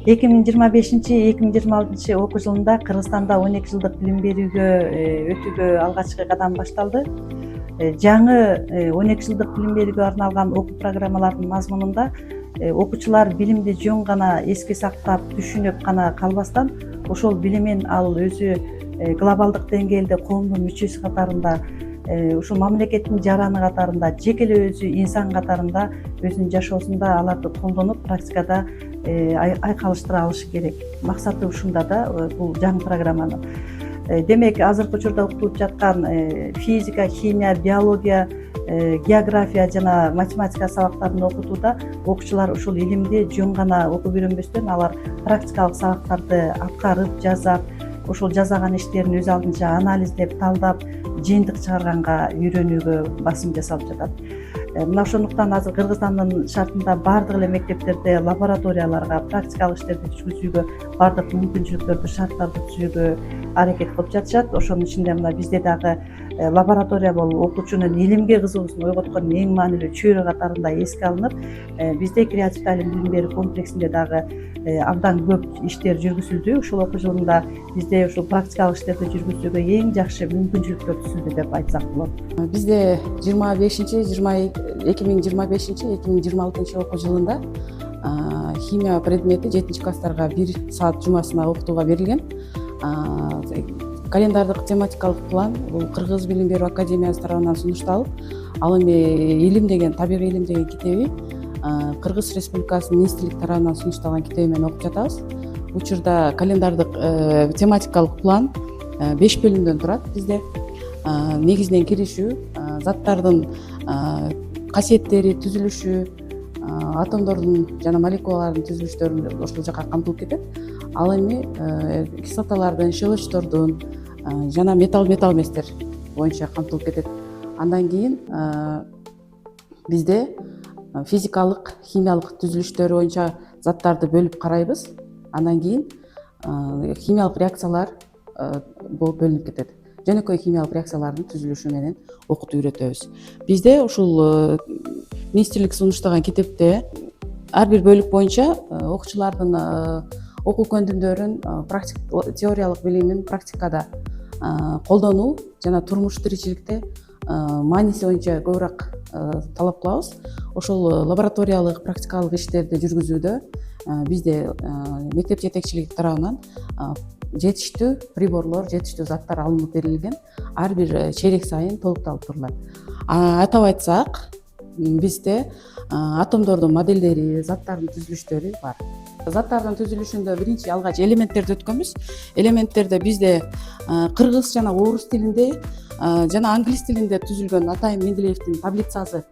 2025-2026 окуу жылында Кыргызстанда 12 жылдык билим берүүгө өтүүгө алгачкы кадам башталды. Жаңы 12 жылдык билим берүүгө арналган окуу программалардын мазмунунда окуучулар билимди жөн гана эске сактап, түшүнүп гана калбастан, ошол билимин ал өзү глобалдык деңгээлде коомдун мүчөсү катарында, ушул мамлекеттин жараны катарында, жеке эле өзү инсан катарында өзүнүн жашоосунда аларды колдонуп, практикада айкалыштыра алышы керек. Максаты ушунда да бул жаңы программанын. Демек, азыркы учурда окутулуп жаткан физика, химия, биология, география жана математика сабактарын окутууда окуучулар ушул илимди жөн гана окуп үйрөнбөстөн, алар практикалык сабактарды аткарып, жасап, ошол жасаган иштерин өз алдынча анализдеп, талдап, жыйынтык чыгарганга үйрөнүүгө басым жасалып жатат. Мына ошондуктан азыр Кыргызстандын шартында бардык эле мектептерде лабораторияларга, практикалык иштерди жүргүзүүгө, бардык мүмкүнчүлүктөрдү, шарттарды түзүүгө аракет кылып жатышат. Ошонун ичинде мына бизде дагы лаборатория болуп, окуучунун илимге кызыгуусун ойготкон эң маанилүү чөйрө катарында эске алынып, бизде креатив талим билим берүү комплексинде дагы абдан көп иштер жүргүзүлдү. Ушул окуу жылында бизде ушул практикалык иштерди жүргүзүүгө эң жакшы мүмкүнчүлүктөр түзүлдү деп айтсак болот. Бизде 2025-2026 окуу жылында химия предмети 7-класстарга 1 саат жумасына окутууга берилген. Календардык тематикалык план бул Кыргыз билим берүү академиясы тарабынан сунушталып, ал эми илим деген, табигый илим деген китеби Кыргыз Республикасынын министрлик тарабынан сунушталган китеби менен окуп жатабыз. Учурда календардык тематикалык план 5 бөлүмдөн турат бизде. Негизинен киришүү, заттардын касиеттери, түзүлүшү, атомдордун жана молекулалардын түзүлүштөрү ошол жака камтылып кетет. Ал эми кислоталардын, щелочтордун жана металл эместер боюнча камтылып кетет. Андан кийин бизде физикалык, химиялык түзүлүштөрү боюнча заттарды бөлүп карайбыз. Андан кийин химиялык реакциялар болуп бөлүнүп кетет. Жөнөкөй химиялык реакциялардын түзүлүшү менен окутуп үйрөтөбүз. Бизде ушул министрлик сунуштаган китепте ар бир бөлүк боюнча окуучулардын окуу көндүмдөрүн, теориялык билимин практикада колдонуу жана турмуш тиричиликте мааниси боюнча көбүрөөк талап кылабыз. Ошол лабораториялык, практикалык иштерди жүргүзүүдө бизде мектеп жетекчилиги тарабынан жетиштүү приборлор, жетиштүү заттар алынып берилген. Ар бир чейрек сайын толукталып турулат. Атап айтсак, бизде атомдордун модельдери, заттардын түзүлүштөрү бар. Заттардын түзүлүшүндө биринчи алгач элементтерди өткөнбүз. Элементтерде бизде кыргыз жана орус тилинде жана англис тилинде түзүлгөн Атайын Менделеевдин таблицасы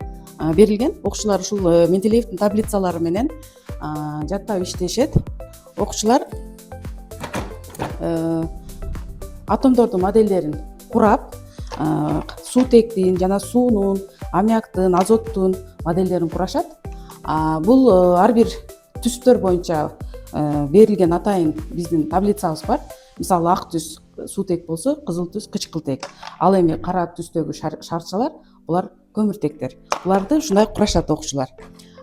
берилген. Окуучулар ушул Менделеевдин таблицалары менен жаттап иштешет. Окуучулар атомдордун модельдерин курап, суутектин жана суунун, аммиактын, азоттун модельдерин курашат. Бул ар бир түстөр боюнча берилген атайын биздин таблицабыз бар. Мисалы, ак түс суутек болсо, кызыл түс кычкылтек. Ал эми кара түстөгү шарчалар, булар көмүртектер. Буларды ушундай курашат окуучулар.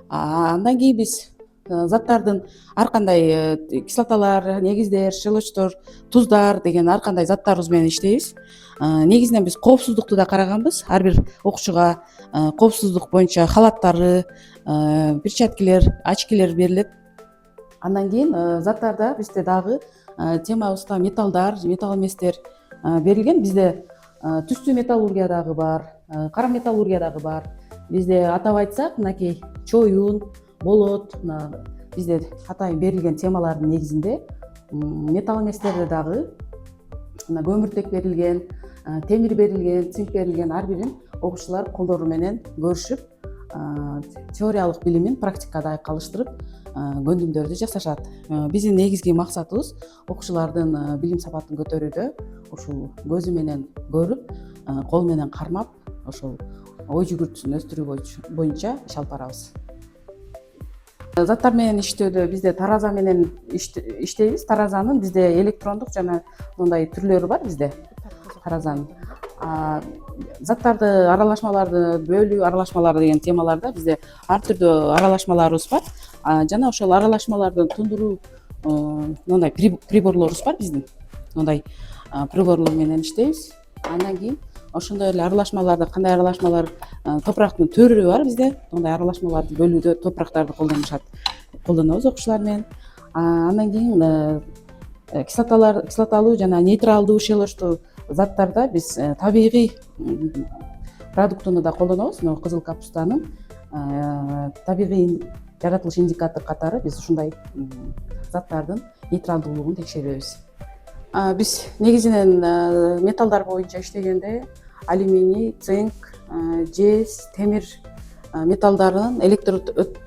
Андан кийин биз заттардын ар кандай кислоталар, негиздер, щелочтор, туздар деген ар кандай заттарыбыз менен иштейбиз. Негизинен биз коопсуздукту да караганбыз. Ар бир окуучуга коопсуздук боюнча халаттары, перчаткилер, очкилер берилет. Андан кийин заттарда бизде дагы темабызда металлдар, металл эместер берилген. Бизде түстүү металлургия дагы бар, кара металлургия дагы бар. Бизде атап айтсак, мынакей чоюн, болот, бизде атайын берилген темалардын негизинде металл эместерде дагы көмүртек берилген, темир берилген, цинк берилген. Ар бирин окуучулар колдору менен көрүшүп, теориялык билимин практикада айкалыштырып, көндүмдөрдү жасашат. Биздин негизги максатыбыз окуучулардын билим сапатын көтөрүүдө, ушул көзү менен көрүп, кол менен кармап, ошол ой жүгүртүүсүн өстүрүү боюнча иш алып барабыз. Заттар менен иштөөдө бизде тараза менен иштейбиз. Таразанын бизде электрондук жана мындай түрлөрү бар бизде. Таразанын заттарды, аралашмаларды бөлүү, аралашмалар деген темаларда бизде ар түрдүү аралашмаларыбыз бар. Жана ошол аралашмалардын тундуруу мындай приборлорубуз бар биздин. Мындай приборлор менен иштейбиз. Андан кийин ошондой эле аралашмаларды, кандай аралашмалар, топурактын төрү бар бизде. Мындай аралашмаларды бөлүүдө топурактарды колдонобуз окуучулар менен. Андан кийин кислоталуу жана нейтралдуу шелоштуу заттарда биз табигый продуктуну да колдонобуз. Мына кызыл капустанын табигый жаратылыш индикатор катары биз ушундай заттардын нейтралдуулугун текшеребиз. Биз негизинен металлдар боюнча иштегенде алюминий, цинк, жез, темир металлдарын электр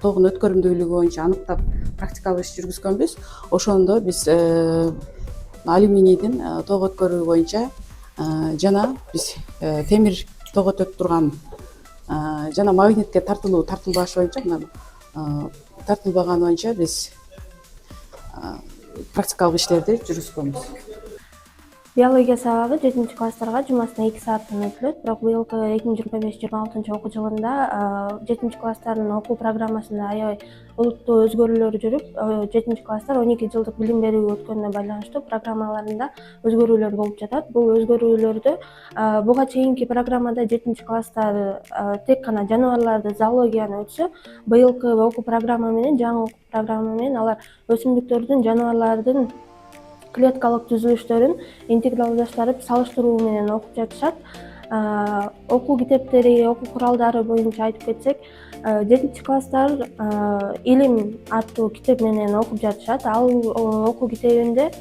тогунун өткөрүмдүүлүгү боюнча аныктап практикалык иш жүргүзгөнбүз. Ошондо биз алюминийдин ток өткөрүү боюнча жана биз темир ток өтөп турган жана магнитке тартылбаш боюнча, тартылбаган боюнча биз практикалык иштерди жүргүзгөнбүз. Биология сабагы 7-класстарга жумасына 2 сааттан өтүлөт. Бирок быйылкы 2025-26 окуу жылында 7-класстардын окуу программасында аябай олуттуу өзгөрүүлөр жүрүп, 7-класстар 12 жылдык билим берүү өткөнүнө байланыштуу программаларында өзгөрүүлөр болуп жатат. Бул өзгөрүүлөрдө буга чейинки программада 7-класстар тек гана жаныбарларды зоологияны өтсө, быйылкы окуу программа менен, жаңы окуу программа менен алар өсүмдүктөрдүн, жаныбарлардын клеткалык түзүлүштөрүн интегралдаштырып, салыштыруу менен окуп жатышат. Окуу китептери, окуу куралдары боюнча айтып кетсек, 7-класстар илим аттуу китеп менен окуп жатышат. Ал окуу китебинде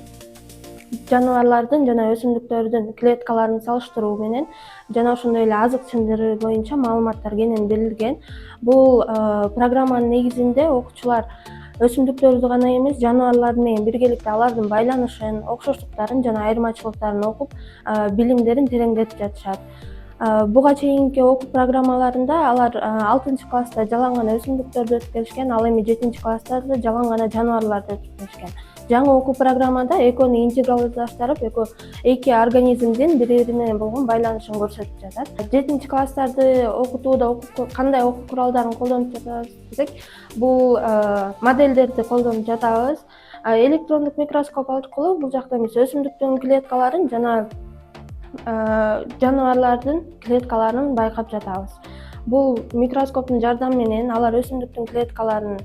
жаныбарлардын жана өсүмдүктөрдүн клеткаларын салыштыруу менен жана ошондой эле азык чындыры боюнча маалыматтар кенен берилген. Бул программанын негизинде окуучулар өсүмдүктөрдү гана эмес, жаныбарлар менен биргеликте алардын байланышын, окшоштуктарын жана айырмачылыктарын окуп, билимдерин тереңдетип жатышат. Буга чейинки окуу программаларында алар 6-класста жалаң гана өсүмдүктөрдү өтүп келишкен, ал эми 7-класстарда жалаң гана жаныбарларды өтүп келишкен. Жаңы окуу программада экөөнү интегралдаштырып, эки организмдин бири-бири менен болгон байланышын көрсөтүп жатат. 7-класстарды окутууда кандай окуу куралдарын колдонуп жатабыз десек, бул модельдерди колдонуп жатабыз. Электрондук микроскоп аркылуу бул жакта биз өсүмдүктүн клеткаларын жана жаныбарлардын клеткаларын байкап жатабыз. Бул микроскоптун жардамы менен алар өсүмдүктүн клеткаларын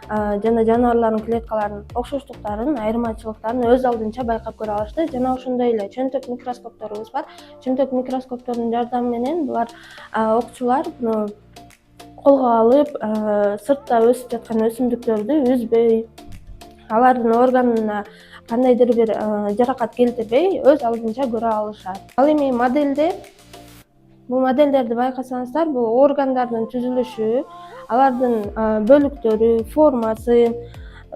жана жаныбарлардын клеткаларынын окшоштуктарын, айырмачылыктарын өз алдынча байкап көрө алышты. Жана ошондой эле чөнтөк микроскопторубуз бар. Чөнтөк микроскоптордун жардамы менен булар окуучулар колго алып, сыртта өсүп жаткан өсүмдүктөрдү үзбөй, алардын органына кандайдыр бир жаракат келтирбей, өз алдынча көрө алышат. Ал эми бул модельдерди байкасаңыздар, бул органдардын түзүлүшү, алардын бөлүктөрү, формасы,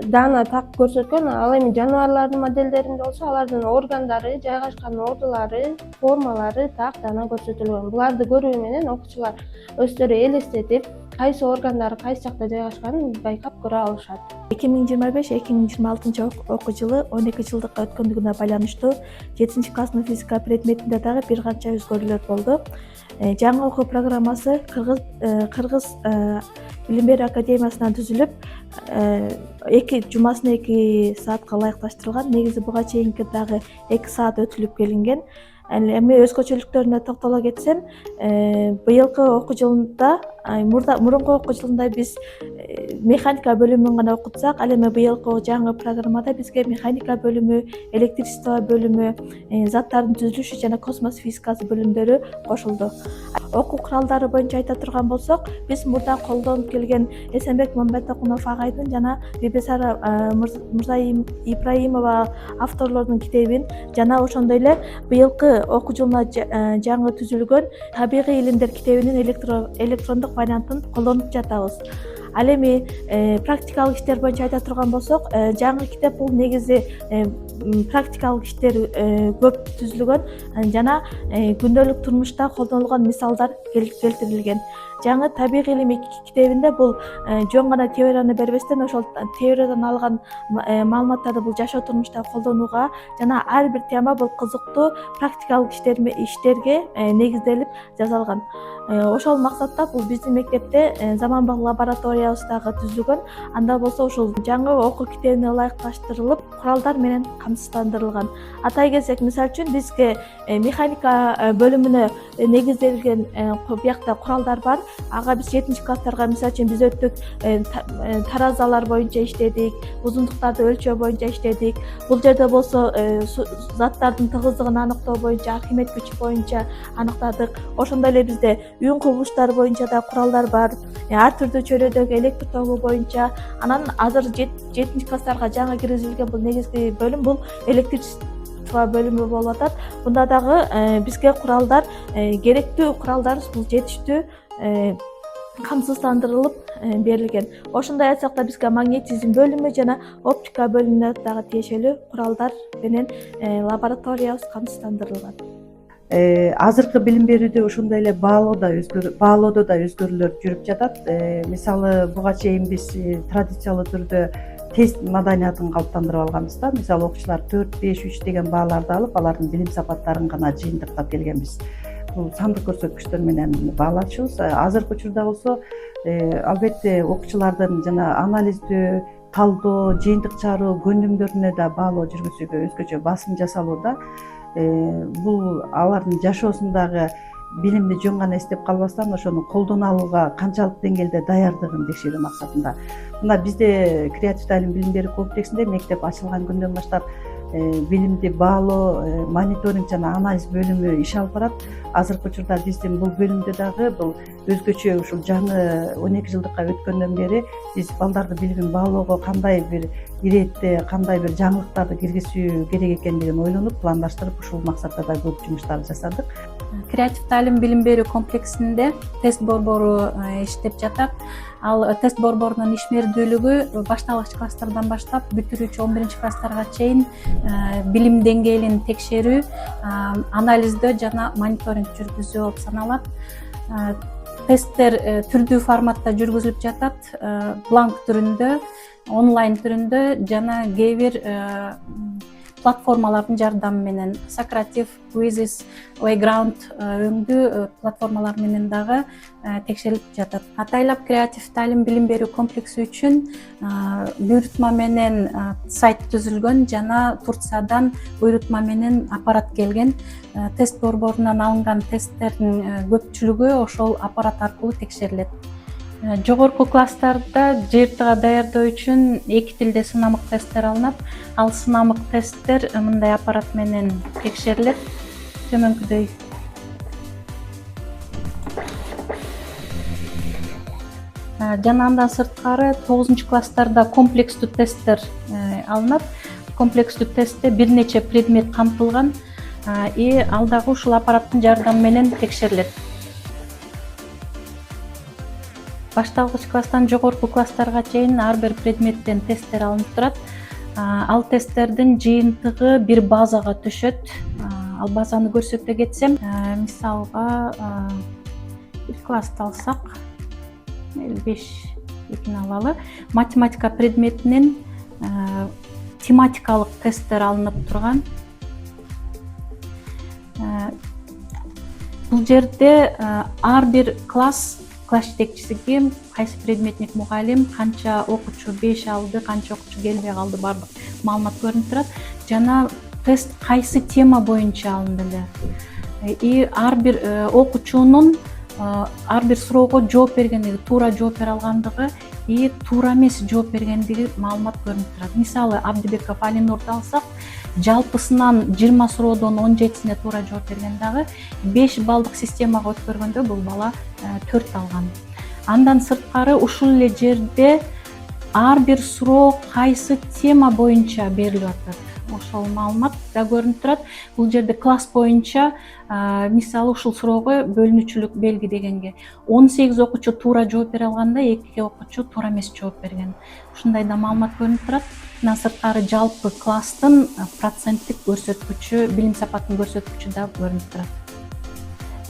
даана так көрсөткөн. Ал эми жаныбарлардын модельдеринде болсо, алардын органдары, жайгашкан ордулары, формалары так даана көрсөтүлгөн. Буларды көрүү менен окуучулар өздөрү элестетип, кайсы органдары кайсы жакта жайгашканын байкап көрө алышат. 2025-2026 окуу жылы 12 жылдыкка өткөндүгүнө байланыштуу 7-класстын физика предметинде дагы бир канча өзгөрүүлөр болду. Жаңы окуу программасы Кыргыз билим берүү академиясынан түзүлүп, жумасына 2 саатка ылайыкташтырылган. Негизи буга чейинки дагы 2 саат өтүлүп келинген. Эми өзгөчөлүктөрүнө токтоло кетсем, быйылкы окуу жылында, мурунку окуу жылында биз механика бөлүмүн гана окутсак, ал эми быйылкы жаңы программада бизге механика бөлүмү, электричество бөлүмү, заттардын түзүлүшү жана космос физикасы бөлүмдөрү кошулду. Окуу куралдары боюнча айта турган болсок, биз мурда колдонуп келген Эсенбек Мамбетокунов агайдын жана Бибисара Ибраимова авторлордун китебин жана ошондой эле быйылкы окуу жылына жаңы түзүлгөн табигый илимдер китебинин электрондук вариантын колдонуп жатабыз. Ал эми практикалык иштер боюнча айта турган болсок, жаңы китеп бул негизи практикалык иштер көп түзүлгөн жана күндөлүк турмушта колдонулган мисалдар келтирилген. жаңы табигый илим китебинде бул жөн гана теорияны бербестен ошол теориядан алган маалыматтарды бул жашоо турмушта колдонууга жана ар бир тема бул кызыктуу практикалык иштерге негизделип жасалган. Ошол максатта бул биздин мектепте заманбап лабораториябыз дагы түзүлгөн. Анда болсо ушул жаңы окуу китебине ылайыкташтырылып, куралдар менен камсыздандырылган. Атай келсек, мисалы үчүн бизге механика бөлүмүнө негизделген биякта куралдар бар. Ага биз 7-класстарга мисалы үчүн биз өттүк таразалар боюнча иштедик, узундуктарды өлчөө боюнча иштедик. Бул жерде болсо заттардын тыгыздыгын аныктоо боюнча Архимед күчү боюнча аныктадык. Ошондой эле бизде үн кубулуштары боюнча да куралдар бар. Ар түрдүү чөйрөдөгү электр тогу боюнча. Анан азыр 7-класстарга жаңы киргизилген бул негизги бөлүм бул электричество бөлүмү болуп атат. Бунда дагы бизге куралдар, керектүү куралдар бул жетиштүү камсыздандырылып берилген. Ошондой айтсак да бизге магнетизм бөлүмү жана оптика бөлүмүнө дагы тиешелүү куралдар менен лабораториябыз камсыздандырылган. Азыркы билим берүүдө ошондой эле баалоодо да өзгөрүүлөр жүрүп жатат. Мисалы буга чейин биз традициялуу түрдө тест маданиятын калыптандырып алганбыз да. Мисалы окуучулар 4, 5, 3 деген бааларды алып, алардын билим сапаттарын гана жыйынтыктап келгенбиз. Бул сандык көрсөткүчтөр менен баалашыбыз. Азыркы учурда болсо албетте окуучулардын жана анализдөө, талдоо, жыйынтык чыгаруу көндүмдөрүнө да баалоо жүргүзүүгө өзгөчө басым жасалууда. Бул алардын жашоосундагы билимди жөн гана эстеп калбастан ошону колдоно алууга канчалык деңгээлде даярдыгын текшерүү максатында. Мына бизде креатив талим билим берүү комплексинде мектеп ачылган күндөн баштап билимди баалоо, мониторинг жана анализ бөлүмү иш алып барат. Азыркы учурда биздин бул бөлүмдө дагы бул өзгөчө ушул жаңы 12 жылдыкка өткөндөн бери биз балдардын билимин баалоого кандай бир иретти, кандай бир жаңылыктарды киргизүү керек экендигин ойлонуп, пландаштырып ушул максатта да көп жумуштарды жасадык. Креатив талим билим берүү комплексинде тест борбору иштеп жатат. Ал тест борборунун ишмердүүлүгү башталгыч класстардан баштап бүтүрүүчү 11-класстарга чейин билим деңгээлин текшерүү, анализдөө жана мониторинг жүргүзүү болуп саналат. Тесттер түрдүү форматта жүргүзүлүп жатат, бланк түрүндө, онлайн түрүндө жана кээ бир платформалардын жардамы менен Socrative, Quizzes, Playground өңдүү платформалар менен дагы текшерилип жатат. Атайлап креатив талим билим берүү комплекси үчүн буйрутма менен сайт түзүлгөн жана Турциядан буйрутма менен аппарат келген. Тест борборунан алынган тесттердин көпчүлүгү ошол аппарат аркылуу текшерилет. Жогорку класстарда ЖРТга даярдоо үчүн 2 тилде сынамык тесттер алынат. Ал сынамык тесттер мындай аппарат менен текшерилет. Төмөнкүдөй. Жана андан сырткары 9-класстарда комплекстүү тесттер алынат. Комплекстүү тестте бир нече предмет камтылган. Ал дагы ушул аппараттын жардамы менен текшерилет. Башталгыч класстан жогорку класстарга чейин ар бир предметтен тесттер алынып турат. Ал тесттердин жыйынтыгы бир базага түшөт. Ал базаны көрсөтө кетсем, мисалга бир классты алсак, 5-2 алалы. Математика предметинен тематикалык тесттер алынып турган. Бул жерде ар бир класс жетекчиси кайсы предметник мугалим, канча окуучу 5 алды, канча окуучу келбей калды, бардык маалымат көрүнүп турат. Жана тест кайсы тема боюнча алынды эле. Ар бир окуучунун ар бир суроого жооп бергендиги, туура жооп бере алгандыгы, туура эмес жооп бергендиги маалымат көрүнүп турат. Мисалы, Абдибеков Алинурду алсак, жалпысынан 20 суроодон 17сине туура жооп берген дагы 5 балдык системага өткөргөндө бул бала 4 алган. Андан сырткары ушул эле жерде ар бир суроо кайсы тема боюнча берилип атат. Ошол маалымат да көрүнүп турат. Бул жерде класс боюнча, мисалы, ушул суроого бөлүнүүчүлүк белгидегенге 18 окуучу туура жооп бере алганда, 2 окуучу туура эмес жооп берген. Ушундай да маалымат көрүнүп турат. Мына сырткары жалпы класстын проценттик көрсөткүчү, билим сапатынын көрсөткүчү да көрүнүп турат.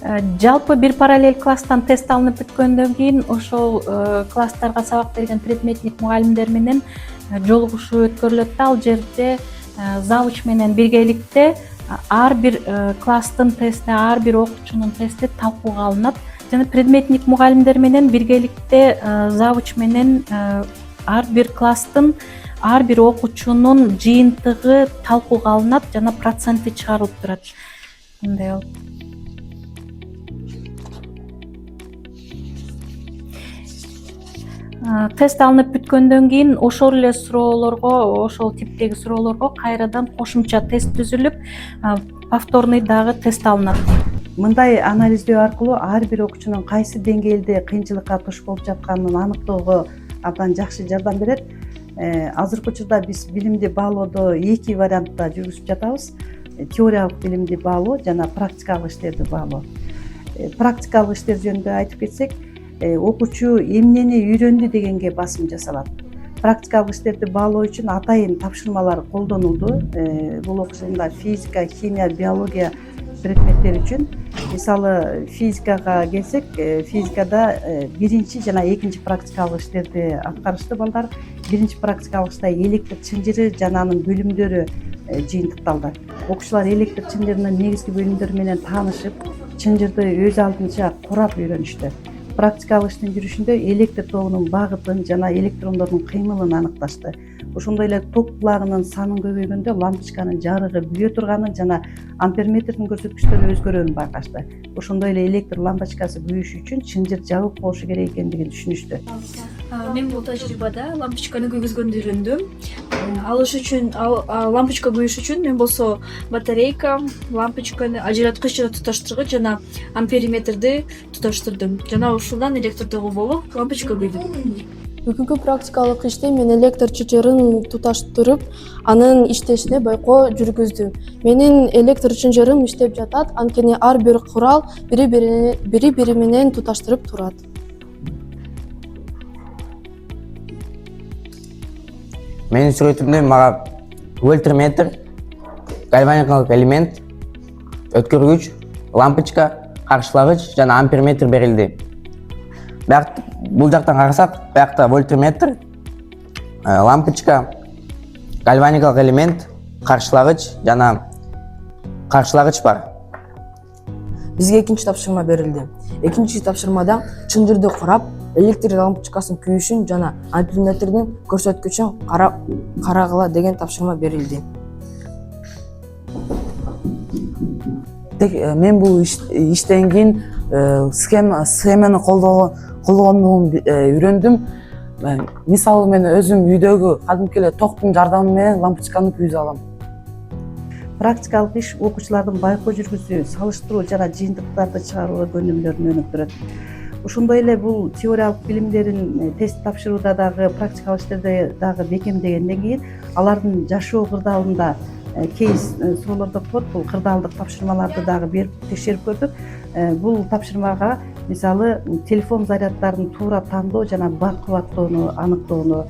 Жалпы бир параллель класстан тест алынып бүткөндөн кийин ошол класстарга сабак берген предметник мугалимдер менен жолугушуу өткөрүлөт да, ал жерде завуч менен биргеликте ар бир класстын тести, ар бир окуучунун тести талкууга алынат жана предметник мугалимдер менен биргеликте завуч менен ар бир класстын ар бир окуучунун жыйынтыгы талкууга алынат жана проценти чыгарылып турат. Мындай болот. Тест алынып бүткөндөн кийин ошол эле суроолорго, ошол типтеги суроолорго кайрадан кошумча тест түзүлүп, повторный дагы тест алынат. Мындай анализдөө аркылуу ар бир окуучунун кайсы деңгээлде кыйынчылыкка туш болуп жатканын аныктоого абдан жакшы жардам берет. Азыркы учурда биз билимди баалоодо эки вариантта жүргүзүп жатабыз. Теориялык билимди баалоо жана практикалык иштерди баалоо. Практикалык иштер жөнүндө айтып кетсек, окуучу эмнени үйрөндү дегенге басым жасалат. Практикалык иштерди баалоо үчүн атайын тапшырмалар колдонулду. Бул окуу жылында физика, химия, биология предметтер үчүн. Мисалы, физикага келсек, физикада биринчи жана экинчи практикалык иштерди аткарышты балдар. Биринчи практикалык иште электр чынжыры жана анын бөлүмдөрү жыйынтыкталды. Окуучулар электр чынжырынын негизги бөлүмдөрү менен таанышып, чынжырды өз алдынча курап үйрөнүштү. Практикалык иштин жүрүшүндө электр тобунун багытын жана электрондордун кыймылын аныкташты. Ошондой эле ток булагынын санын көбөйгөндө лампочканын жарыгы күйө турганын жана амперметрдин көрсөткүчтөрү өзгөрөөрүн байкашты. Ошондой эле электр лампочкасы күйүшү үчүн чынжыр жабык болушу керек экендигин түшүнүштү. Мен бул тажрыйбада лампочканы күйгүзгөндү үйрөндүм. Алыш үчүн, лампочка күйүш үчүн мен болсо батарейка, лампочканы ажыраткыч жана туташтыргыч жана амперметрди туташтырдым. Жана ушундан электр тогу болуп, лампочка күйдүм. Бүгүнкү практикалык иште мен электр чынжырын туташтырып, анын иштешине байкоо жүргүздүм. Менин электр чынжырым иштеп жатат, анткени ар бир курал бири-бири менен туташтырып турат. Менин сүрөтүмдө мага вольтметр, гальваникалык элемент, өткөргүч, лампочка, каршылагыч жана амперметр берилди. Бул жактан карасак, биякта вольтметр, лампочка, гальваникалык элемент, каршылагыч жана каршылагыч бар. Бизге экинчи тапшырма берилди. Экинчи тапшырмада чынжырды курап, электр лампочкасынын күйүшүн жана амперметрдин көрсөткүчүн карагыла деген тапшырма берилди. Мен бул иштен кийин схеманы колдогондугун үйрөндүм. Мисалы мен өзүм үйдөгү кадимки эле токтун жардамы менен лампочканы күйгүзө алам. Практикалык иш окуучулардын байкоо жүргүзүү, салыштыруу жана жыйынтыктарды чыгарууга көңүлдөрүн өнүктүрөт. Ошондой эле бул теориялык билимдерин тест тапшырууда дагы, практикалык иштерде дагы бекемдегенден кийин алардын жашоо кырдаалында кейс суроолордо болот. Бул кырдаалдык тапшырмаларды дагы берип текшерип көрдүк. Бул тапшырмага мисалы телефон заряддарын туура тандоо жана бак кубаттоону аныктоону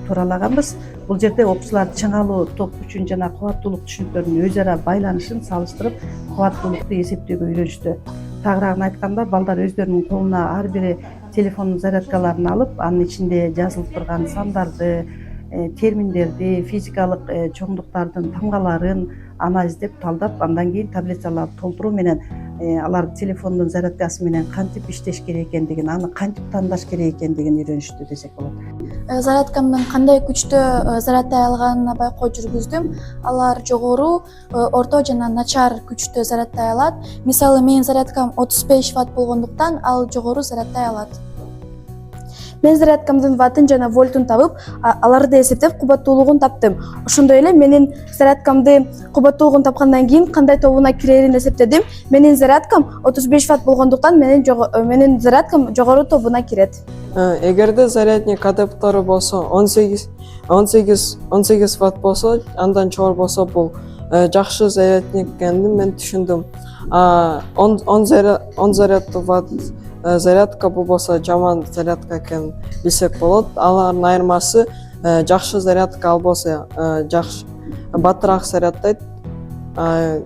тууралаганбыз. Бул жерде окуучулар чыңалуу ток күчүн жана кубаттуулук түшүнүктөрүнүн өз ара байланышын салыштырып, кубаттуулукту эсептөөгө үйрөнүштү. Тагыраагын айтканда, балдар өздөрүнүн колуна ар бири телефондун зарядкаларын алып, анын ичинде жазылып турган сандарды, терминдерди, физикалык чоңдуктардын тамгаларын анализдеп, талдап, андан кийин таблицаларды толтуруу менен алар телефондун зарядкасы менен кантип иштеш керек экендигин, аны кантип тандаш керек экендигин үйрөнүштү десек болот. Зарядкамдын кандай күчтө зарядтай алганына байкоо жүргүздүм. Алар жогору, орто жана начар күчтө зарядтай алат. Мисалы менин зарядкам 35 ватт болгондуктан ал жогору зарядтай алат. Мен зарядкамдын ваттын жана вольтун табып, аларды эсептеп кубаттуулугун таптым. Ошондой эле менин зарядкамды кубаттуулугун тапкандан кийин кандай тобуна кирерин эсептедим. Менин зарядкам 35 ватт болгондуктан менин зарядкам жогору тобуна кирет. Эгерде зарядник адаптеры болсо 18 ватт болсо, андан чогуу болсо бул жакшы зарядник экенин мен түшүндүм. 10 зарядты ватт зарядка бул болсо жаман зарядка экенин билсек болот. Алардын айырмасы жакшы зарядка ал болсо жакшы баттыраак заряддайт,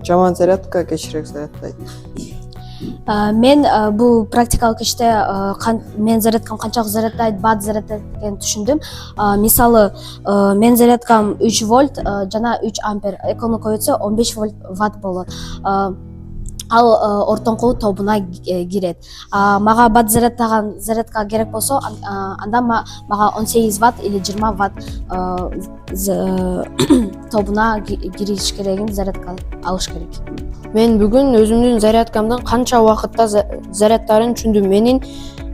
жаман зарядка кечирээк заряддайт. Мен бул практикалык иште менин зарядкам канчалык заряддайт, баат заряддайт экенин түшүндүм. Мисалы, менин зарядкам 3 вольт жана 3 ампер, экономика өтсө 15 ватт болот. Ал ортоңку тобуна кирет. Мага бат зарядтаган зарядка керек болсо, анда мага 18 ватт или 20 ватт тобуна кириш керегин зарядка алыш керек. Мен бүгүн өзүмдүн зарядкамдын канча убакытта зарядтарын түшүндүм. Менин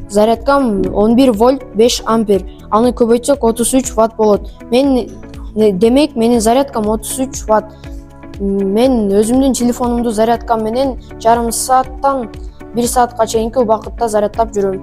зарядкам 11 вольт 5 ампер. Аны көбөйтсөк 33 ватт болот. Демек менин зарядкам 33 ватт. Мен өзүмдүн телефонумду зарядкам менен жарым сааттан 1 саатка чейинки убакытта зарядтап жүрөм.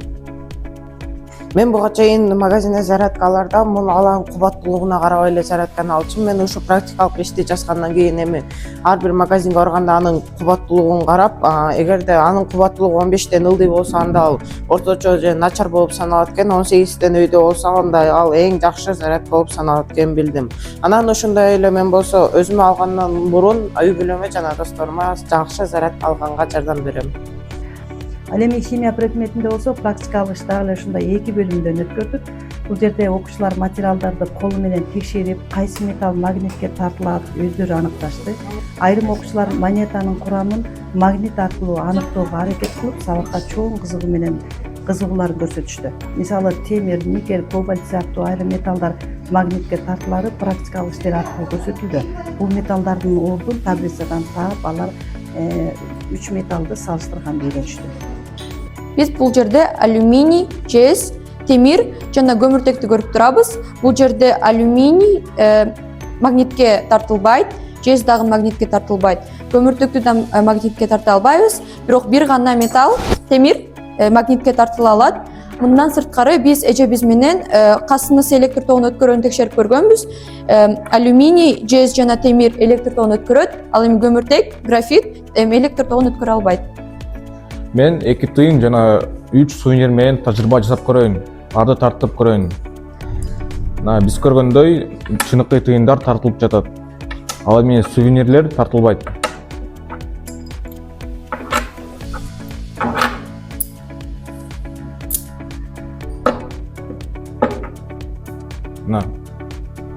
Мен буга чейин магазинде зарядкаларда муну алардын кубаттуулугуна карабай эле зарядканы алчумун. Мен ушу практикалык ишти жазгандан кийин эми ар бир магазинге барганда анын кубаттуулугун карап, эгерде анын кубаттуулугу 15тен ылдый болсо анда ал орточо же начар болуп саналат экен, 18тен өйдө болсо анда ал эң жакшы зарядка болуп саналат экенин билдим. Анан ошондой эле мен болсо өзүмө алгандан мурун үй бүлөмө жана досторума жакшы зарядка алганга жардам берем. Ал эми химия предметинде болсо практикалык иш дагы эле ушундай 2 бөлүмдөн өткөрдүк. Бул жерде окуучулар материалдарды колу менен текшерип, кайсы металл магнитке тартылат өздөрү аныкташты. Айрым окуучулар монетанын курамын магнит аркылуу аныктоого аракет кылып, сабакка чоң кызыгууларын көрсөтүштү. Мисалы, темир, никель, кобальт сыяктуу айрым металлдар магнитке тартылары практикалык иштер аркылуу көрсөтүлдү. Бул металлдардын ордун таблицадан таап, алар 3 металлды салыштырганды үйрөнүштү. Биз бул жерде алюминий, жез, темир жана көмүртөктү көрүп турабыз. Бул жерде алюминий магнитке тартылбайт, жез дагы магнитке тартылбайт. Көмүртөктү да магнитке тарта албайбыз, бирок бир гана металл, темир магнитке тартыла алат. Мындан сырткары биз биз менен касынысы электр тогун өткөрүүнү текшерип көргөнбүз. Алюминий, жез жана темир электр тогун өткөрөт, ал эми көмүртек, графит электр тогун өткөрө албайт. Мен 2 тыйын жана 3 сувенир менен тажрыйба жасап көрөйүн, арды тартып көрөйүн. Биз көргөндөй чыныкай тыйындар тартылып жатат. Ал эми сувенирлер тартылбайт.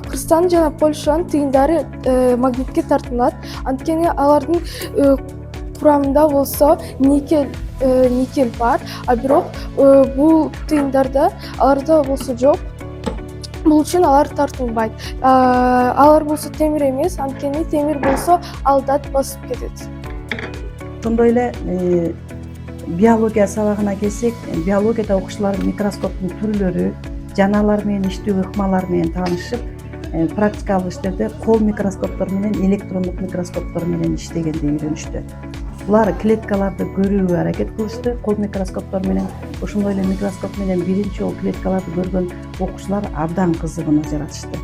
Кыргызстан жана Польшанын тыйындары магнитке тартылат. Анткени алардын курамында болсо никель бар, а бирок бул тыйындарда аларда болсо жок. Бул үчүн алар тартылбайт. Алар болсо темир эмес, анткени темир болсо ал дат басып кетет. Ошондой эле биология сабагына келсек, биологияда окуучулар микроскоптун түрлөрү, жаналар менен иштөө ыкмалары менен таанышып, практикалык иштерде кол микроскоптор менен электрондук микроскоптор менен иштегенди үйрөнүштү. Булар клеткаларды көрүүгө аракет кылышты. Кол микроскоптор менен, ошондой эле микроскоп менен биринчи жолу клеткаларды көргөн окуучулар абдан кызыгууну жаратышты.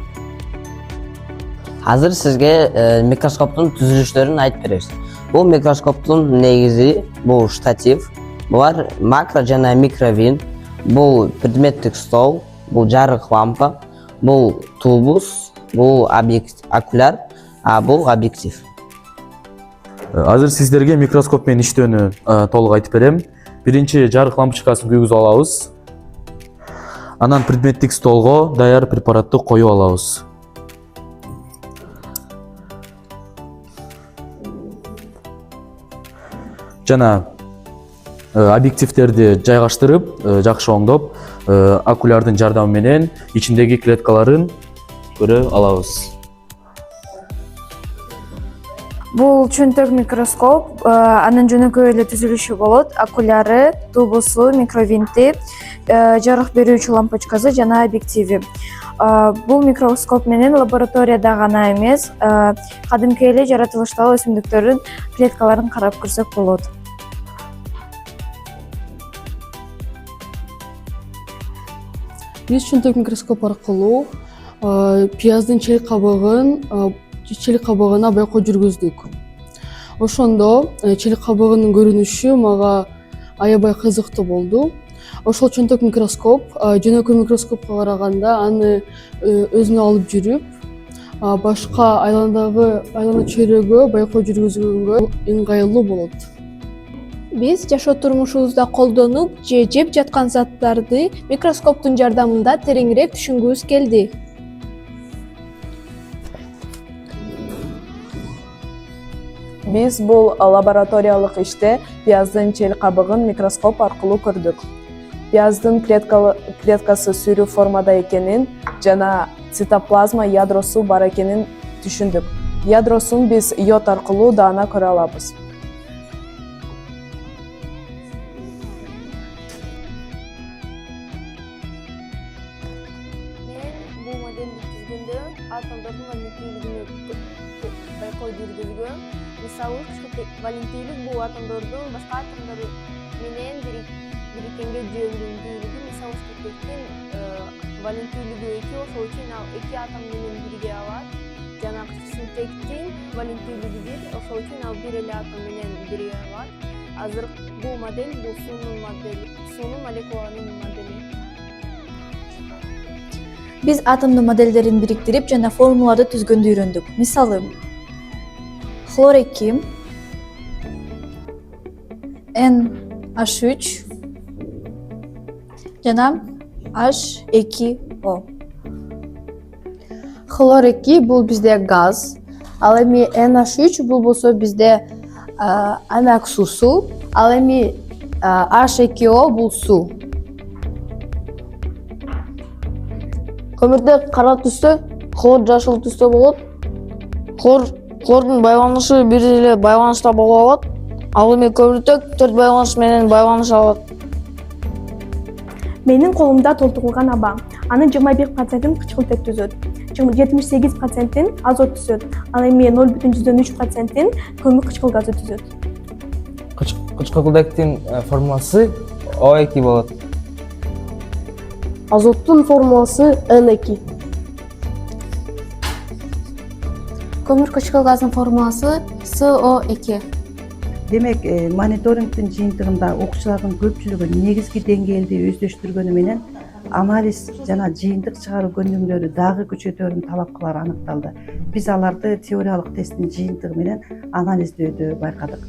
Азыр сизге микроскоптун түзүлүштөрүн айтып беребиз. Бул микроскоптун негизи бул штатив, булар макро жана микро винт, бул предметтик стол, бул жарык лампа, бул тубус, бул окуляр, а бул объектив. Азыр сиздерге микроскоп менен иштөөнү толук айтып берем. Биринчи жарык лампочкасын күйгүзүп алабыз. Анан предметтик столго даяр препаратты коюп алабыз. Жана объективтерди жайгаштырып, жакшы оңдоп, окулярдын жардамы менен ичиндеги клеткаларын көрө алабыз. Бул чөнтөк микроскоп, анын жөнөкөй эле түзүлүшү болот. Окуляры, тубусу, микровинти, жарык берүүчү лампочкасы жана объективи. Бул микроскоп менен лабораторияда гана эмес, кадимки эле жаратылыштагы өсүмдүктөрдүн клеткаларын карап көрсөк болот. Биз чөнтөк микроскоп аркылуу пияздын челек кабыгына байкоо жүргүздүк. Ошондо челек кабыгынын көрүнүшү мага аябай кызыктуу болду. Ошол чөнтөк микроскоп жөнөкөй микроскопко караганда аны өзүнө алып жүрүп, башка айлана чөйрөгө байкоо жүргүзгөнгө ыңгайлуу болот. Биз жашоо турмушубузда колдонуп же жеп жаткан заттарды микроскоптун жардамында тереңирээк түшүнгүбүз келди. Биз бул лабораториялык иште пияздын чел кабыгын микроскоп аркылуу көрдүк. Пияздын клеткасы сүрүү формада экенин жана цитоплазма ядросу бар экенин түшүндүк. Ядросун биз йод аркылуу даана көрө алабыз. Бул моделди түзгөндө атомдордун валентийлигин байкоо жүргүзгөм. Мисалы, валентийлик бул атомдордун башка атомдор менен бириккенге жөндөмдүүлүгү. Мисалы, спирттин валентийлиги 2, ошол үчүн ал 2 атом менен бириге алат. Жана сутектин валентийлиги 1, ошол үчүн ал 1 эле атом менен бириге алат. Азыр бул модель бул суунун модели, суунун молекулаларынын модели. Биз атомдун модельдерин бириктирип жана формулаларды түзгөндү үйрөндүк. Мисалы, хлор 2, NH3 жана H2O. Хлор 2 бул бизде газ, ал эми NH3 бул болсо бизде аммиак суусу, ал эми H2O бул суу. Көмүртөк кара түстө, хлор жашыл түстө болот. Хлордун байланышы бир эле байланышта боло алат. Ал эми көмүртөк 4 байланыш менен байланыша алат. Менин колумда толтурулган аба. Анын 21%-ын кычкылтек түзөт. 78%-ин азот түзөт. Ал эми 0,3%-ин көмүр кычкыл газы түзөт. Кычкылтектин формуласы O2 болот. Азоттун формуласы N2. Көмүр кычкыл газынын формуласы CO2. Демек, мониторингдин жыйынтыгында окуучулардын көпчүлүгү негизги деңгээлди өздөштүргөнү менен анализ жана жыйынтык чыгаруу көндүмдөрү дагы күчөтөөрүн талап кылары аныкталды. Биз аларды теориялык тесттин жыйынтыгы менен анализдөөдө байкадык.